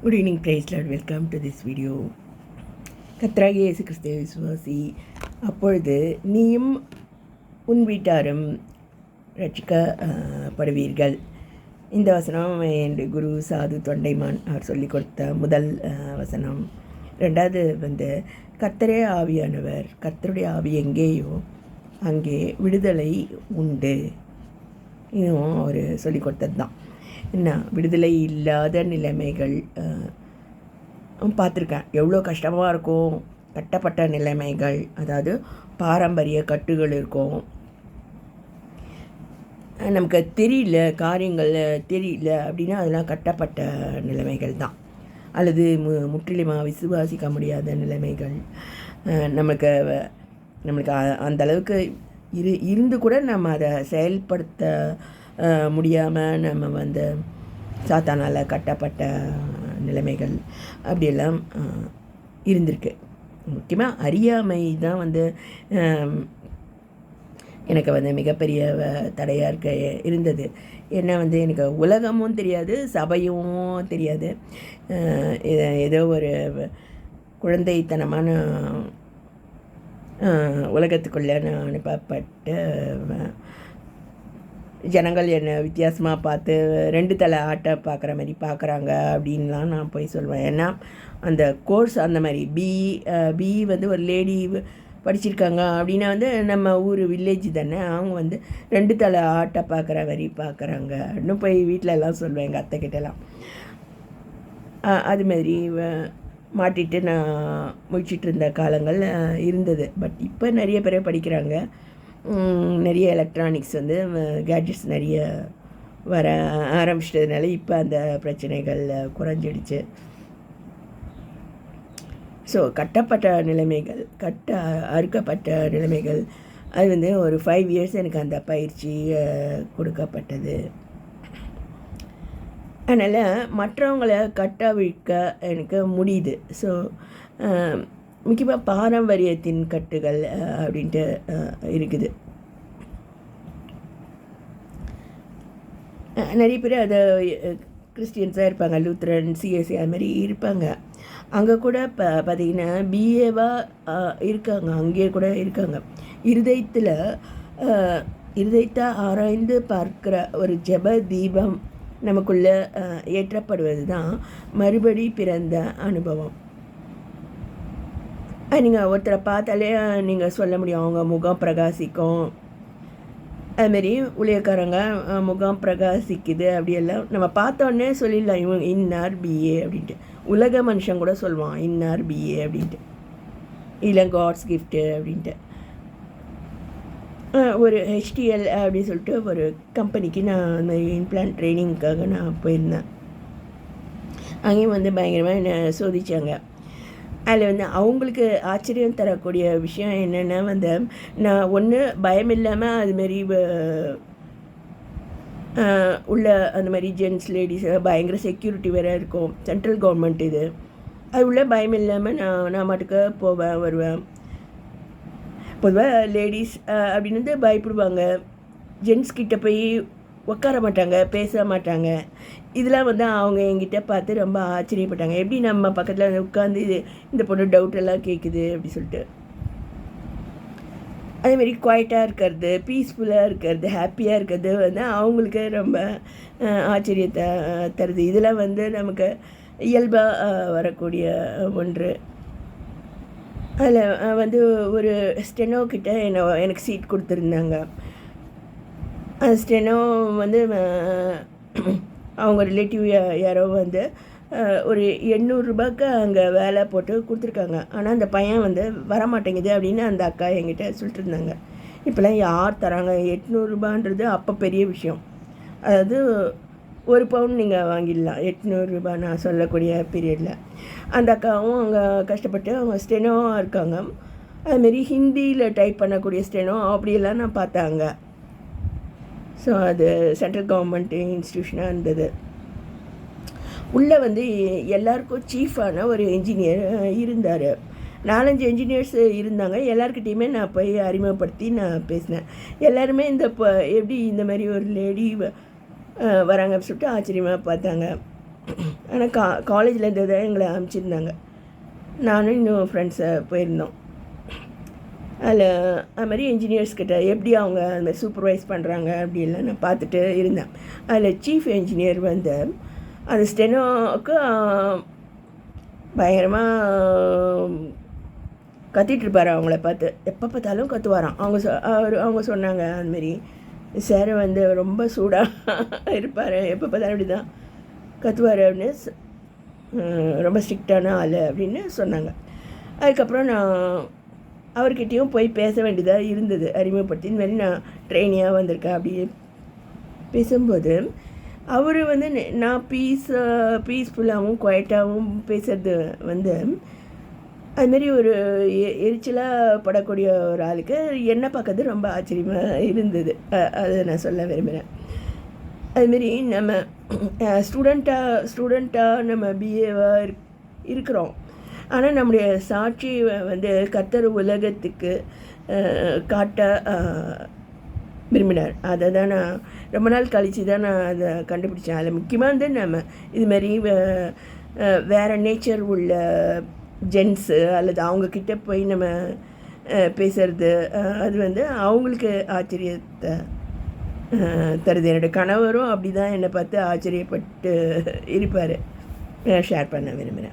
Good evening, praise Lord. Welcome to this video. கர்த்தராகிய இயேசு கிறிஸ்துவை விசுவாசி, அப்பொழுது நீயும் உன் வீட்டாரும் ரட்சிக்கப்படுவீர்கள். இந்த வசனம் என் குரு சாது தொண்டைமான் அவர் சொல்லிக் கொடுத்த முதல் வசனம். ரெண்டாவது கர்த்தரே ஆவியானவர், கர்த்தருடைய ஆவி எங்கேயோ அங்கே விடுதலை உண்டு. இதுவும் அவர் சொல்லிக் கொடுத்தது தான். என்ன விடுதலை இல்லாத நிலைமைகள் பார்த்துருக்கேன். எவ்வளோ கஷ்டமாக இருக்கும். கட்டப்பட்ட நிலைமைகள், அதாவது பாரம்பரிய கட்டுகள் இருக்கும். நமக்கு தெரியல, காரியங்கள் தெரியல அப்படின்னா அதெல்லாம் கட்டப்பட்ட நிலைமைகள் தான். அல்லது முற்றிலுமாக விசுவாசிக்க முடியாத நிலைமைகள். நம்மளுக்கு அந்தளவுக்கு இருந்து கூட நம்ம அதை செயல்படுத்த முடியாமல் நம்ம சாத்தானால் கட்டப்பட்ட நிலைமைகள் அப்படியெல்லாம் இருந்திருக்கு. முக்கியமாக அறியாமை தான் எனக்கு மிகப்பெரிய தடையாக இருந்தது. ஏன்னா எனக்கு உலகமும் தெரியாது, சபையும் தெரியாது. ஏதோ ஒரு குழந்தைத்தனமான உலகத்துக்குள்ளே நான் அனுப்பப்பட்ட ஜனங்கள் என்னை வித்தியாசமாக பார்த்து ரெண்டு தலை ஆட்டை பார்க்குற மாதிரி பார்க்குறாங்க அப்படின்லாம் நான் போய் சொல்வேன். ஏன்னா அந்த கோர்ஸ் அந்த மாதிரி பிஇ ஒரு லேடி படிச்சிருக்காங்க அப்படின்னா நம்ம ஊர் வில்லேஜ் தானே, அவங்க ரெண்டு தலை ஆட்டை பார்க்குற மாதிரி பார்க்குறாங்க இன்னும் போய் வீட்டில் எல்லாம் சொல்வேன், எங்கள் அத்தைக்கிட்டலாம். அதுமாதிரி மாட்டிட்டு நான் முடிச்சிட்டு இருந்த காலங்கள் இருந்தது. பட் இப்போ நிறைய பேர் படிக்கிறாங்க. நிறைய எலக்ட்ரானிக்ஸ் கேட்ஜெட்ஸ் நிறைய வர ஆரம்பிச்சிட்டதுனால இப்போ அந்த பிரச்சனைகள் குறைஞ்சிடுச்சு. ஸோ கட்டப்பட்ட நிலைமைகள், அறுக்கப்பட்ட நிலைமைகள், அது ஒரு 5 இயர்ஸ் எனக்கு அந்த பயிற்சி கொடுக்கப்பட்டது. அதனால் மற்றவங்களை கட்டவிழ்க்க எனக்கு முடியுது. ஸோ முக்கியமாக பாரம்பரியத்தின் கட்டுகள் அப்படின்ட்டு இருக்குது. நிறைய பேர் அதை கிறிஸ்டியன்ஸாக இருப்பாங்க, லூத்ரன், சிஎஸ்சி அது மாதிரி இருப்பாங்க. அங்கே கூட பார்த்திங்கன்னா பிஏவாக இருக்காங்க, அங்கேயே கூட இருக்காங்க. இருதயத்தை ஆராய்ந்து பார்க்குற ஒரு ஜெப தீபம் நமக்குள்ளே ஏற்றப்படுவது தான் மறுபடி பிறந்த அனுபவம். நீங்கள் ஒருத்தரை பார்த்தாலே நீங்கள் சொல்ல முடியும், அவங்க முகம் பிரகாசிக்கும். அதுமாரி ஊழியக்காரங்க முகம் பிரகாசிக்குது அப்படியெல்லாம் நம்ம பார்த்தோன்னே சொல்லிடலாம், இவங்க இன்னார் பிஏ அப்படின்ட்டு. உலக மனுஷன் கூட சொல்லுவான் இன்னார் பிஏ அப்படின்ட்டு, இல்லை காட்ஸ் கிஃப்ட்டு அப்படின்ட்டு. ஒரு ஹெச்டிஎல் அப்படின்னு சொல்லிட்டு ஒரு கம்பெனிக்கு நான் அந்த இம்ப்ளான்ட் ட்ரைனிங்க்காக நான் போயிருந்தேன். அங்கேயும் பயங்கரமாக என்னை சோதித்தாங்க. அதில் அவங்களுக்கு ஆச்சரியம் தரக்கூடிய விஷயம் என்னென்னா நான் ஒன்று பயம் இல்லாமல் அதுமாரி உள்ள அந்த மாதிரி ஜென்ட்ஸ் லேடிஸ் பயங்கர செக்யூரிட்டி வேறு இருக்கும், சென்ட்ரல் கவர்மெண்ட் இது. அது உள்ள பயம் இல்லாமல் நான் மாட்டுக்கு போவேன் வருவேன். பொதுவாக லேடிஸ் அப்படின்னு பயப்படுவாங்க, ஜென்ட்ஸ் கிட்டே போய் உட்கார மாட்டாங்க, பேச மாட்டாங்க. இதெல்லாம் அவங்க என்கிட்ட பார்த்து ரொம்ப ஆச்சரியப்பட்டாங்க. எப்படி நம்ம பக்கத்தில் உட்காந்து இந்த பொண்ணு டவுட்டெல்லாம் கேட்குது அப்படி சொல்லிட்டு. அதேமாரி குவாய்ட்டாக இருக்கிறது, பீஸ்ஃபுல்லாக இருக்கிறது, ஹாப்பியாக இருக்கிறது அவங்களுக்கு ரொம்ப ஆச்சரியத்தை தருது. இதெல்லாம் நமக்கு இயல்பாக வரக்கூடிய ஒன்று. அதில் ஒரு ஸ்டெனோ கிட்ட எனக்கு சீட் கொடுத்துருந்தாங்க. அந்த ஸ்டெனோ அவங்க ரிலேட்டிவ் யாரோ ஒரு 800 ரூபாய்க்கு அங்கே வேலை போட்டு கொடுத்துருக்காங்க. ஆனால் அந்த பையன் வரமாட்டேங்குது அப்படின்னு அந்த அக்கா என்கிட்ட சொல்லிட்டு இருந்தாங்க. இப்போலாம் யார் தராங்க 800 ரூபான்றது அப்போ பெரிய விஷயம். அதாவது 1 பவுன் நீங்கள் வாங்கிடலாம் 800 ரூபா நான் சொல்லக்கூடிய பீரியடில். அந்த அக்காவும் அங்கே கஷ்டப்பட்டு அவங்க ஸ்டெனோவாக இருக்காங்க. அதுமாரி ஹிந்தியில் டைப் பண்ணக்கூடிய ஸ்டெனோ அப்படியெல்லாம் நான் பார்த்தாங்க. ஸோ அது சென்ட்ரல் கவர்மெண்ட் இன்ஸ்டியூஷனாக இருந்தது. உள்ளே எல்லாருக்கும் சீஃபான ஒரு இன்ஜினியர் இருந்தார். 4-5 என்ஜினியர்ஸ் இருந்தாங்க. எல்லாருக்கிட்டையுமே நான் போய் அறிமுகப்படுத்தி நான் பேசினேன். எல்லாருமே எப்படி இந்த மாதிரி ஒரு லேடி வராங்க அப்படின்னு சொல்லிட்டு ஆச்சரியமாக பார்த்தாங்க. ஆனால் காலேஜ்லேருந்து தான் எங்களை அனுப்பிச்சிருந்தாங்க. நானும் இன்னும் ஃப்ரெண்ட்ஸை போயிருந்தோம். அதில் அது மாதிரி இன்ஜினியர்ஸ்கிட்ட எப்படி அவங்க அந்த மாதிரி சூப்பர்வைஸ் பண்ணுறாங்க அப்படின்லாம் நான் பார்த்துட்டு இருந்தேன். அதில் சீஃப் இன்ஜினியர் வந்து அந்த ஸ்டெனோவுக்கு பயங்கரமாக கத்திகிட்ருப்பார். அவங்கள பார்த்து எப்போ பார்த்தாலும் கத்துவாராம். அவங்க சொன்னாங்க அந்தமாரி சார் வந்து ரொம்ப சூடாக இருப்பார், எப்போ பார்த்தாலும் அப்படி தான் கத்துவார் அப்படின்னு, ரொம்ப ஸ்ட்ரிக்டான ஆள் அப்படின்னு சொன்னாங்க. அதுக்கப்புறம் நான் அவர்கிட்டையும் போய் பேச வேண்டியதாக இருந்தது, அறிமுகப்படுத்தி இந்த மாதிரி நான் ட்ரெயினியாக வந்திருக்கேன் அப்படி பேசும்போது அவர் வந்து நான் பீஸ்ஃபுல்லாகவும் குவைட்டாகவும் பேசுகிறது வந்து அதுமாரி ஒரு எரிச்சலாக படக்கூடிய ஒரு ஆளுக்கு என்ன பார்க்கறது ரொம்ப ஆச்சரியமாக இருந்தது. அதை நான் சொல்ல விரும்புகிறேன். அதுமாரி நம்ம ஸ்டூடெண்ட்டாக நம்ம பிஏவாக இருக்கிறோம். ஆனால் நம்முடைய சாட்சி வந்து கர்த்தர் உலகத்துக்கு காட்ட விரும்பினார். அதை தான் நான் ரொம்ப நாள் கழித்து தான் நான் அதை கண்டுபிடிச்சேன். அதில் முக்கியமாக வந்து நம்ம இதுமாரி வேறு நேச்சர் உள்ள ஜென்ஸு அல்லது அவங்கக்கிட்ட போய் நம்ம பேசுகிறது அது வந்து அவங்களுக்கு ஆச்சரியத்தை தருது. என்னோடய கணவரும் அப்படி தான் என்னை பார்த்து ஆச்சரியப்பட்டு இருப்பார். ஷேர் பண்ண விரும்புகிறேன்.